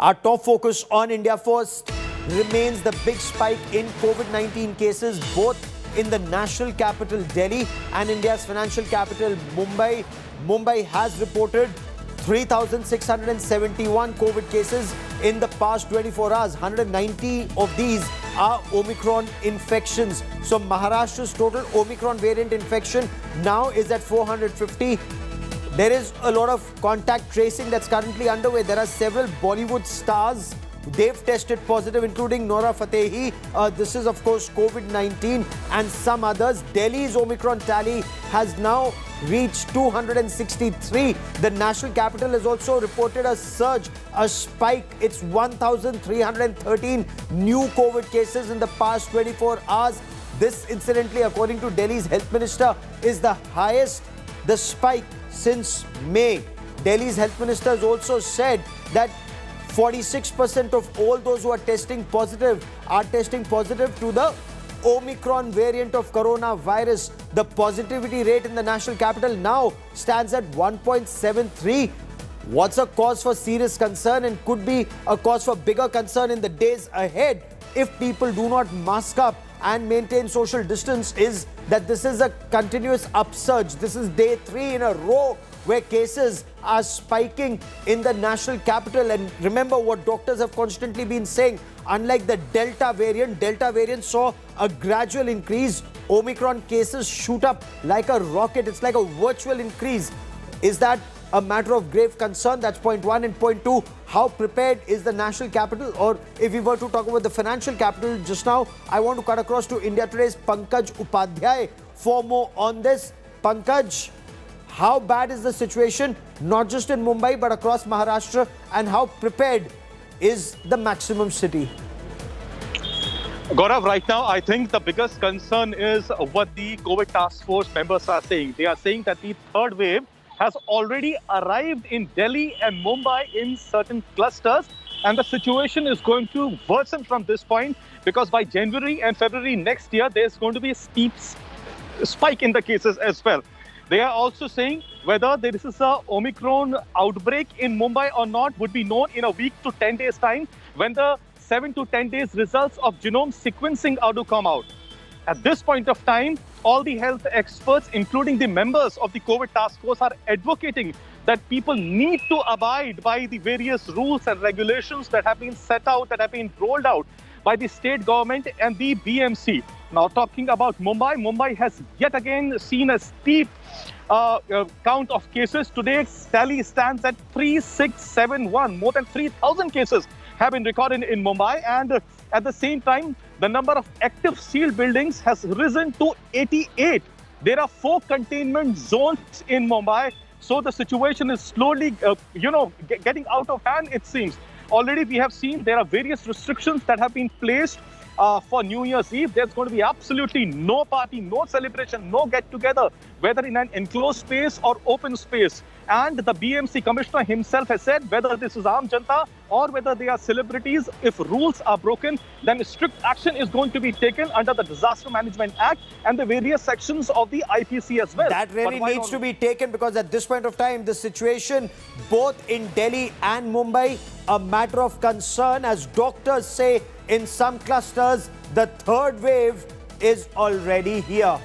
Our top focus on India First remains the big spike in COVID-19 cases, both in the national capital Delhi and India's financial capital Mumbai. Mumbai has reported 3,671 COVID cases in the past 24 hours. 190 of these are Omicron infections. So Maharashtra's total Omicron variant infection now is at 450. There is a lot of contact tracing that's currently underway. There are several Bollywood stars. They've tested positive, including Nora Fatehi. This is, of course, COVID-19 and some others. Delhi's Omicron tally has now reached 263. The national capital has also reported a surge, a spike. It's 1,313 new COVID cases in the past 24 hours. This, incidentally, according to Delhi's health minister, is the highest, the spike since May. Delhi's health minister has also said that 46% of all those who are testing positive to the Omicron variant of coronavirus. The positivity rate in the national capital now stands at 1.73. What's a cause for serious concern and could be a cause for bigger concern in the days ahead if people do not mask up and maintain social distance is that this is a continuous upsurge. This is day 3 in a row where cases are spiking in the national capital. And remember what doctors have constantly been saying, unlike the Delta variant saw a gradual increase. Omicron cases shoot up like a rocket. It's like a virtual increase. Is that a matter of grave concern? That's point one. And point two, how prepared is the national capital? Or if we were to talk about the financial capital just now, I want to cut across to India Today's Pankaj Upadhyay for more on this. Pankaj, how bad is the situation, not just in Mumbai, but across Maharashtra? And how prepared is the maximum city? Gaurav, right now, I think the biggest concern is what the COVID task force members are saying. They are saying that the third wave has already arrived in Delhi and Mumbai in certain clusters. And the situation is going to worsen from this point because by January and February next year, there's going to be a steep spike in the cases as well. They are also saying whether there is a Omicron outbreak in Mumbai or not would be known in a week to 10 days time when the 7 to 10 days results of genome sequencing are to come out. At this point of time, all the health experts, including the members of the COVID task force, are advocating that people need to abide by the various rules and regulations that have been set out, that have been rolled out by the state government and the BMC. Now, talking about Mumbai, Mumbai has yet again seen a steep count of cases. Today, tally stands at 3,671. More than 3,000 cases have been recorded in Mumbai. And at the same time, the number of active sealed buildings has risen to 88. There are 4 containment zones in Mumbai. So the situation is slowly, getting out of hand, it seems. Already we have seen there are various restrictions that have been placed for New Year's Eve. There's going to be absolutely no party, no celebration, no get-together, whether in an enclosed space or open space. And the BMC commissioner himself has said whether this is Aam Janta or whether they are celebrities, if rules are broken, then strict action is going to be taken under the Disaster Management Act and the various sections of the IPC as well. That really needs to be taken because at this point of time, the situation both in Delhi and Mumbai, a matter of concern. As doctors say, in some clusters, the third wave is already here.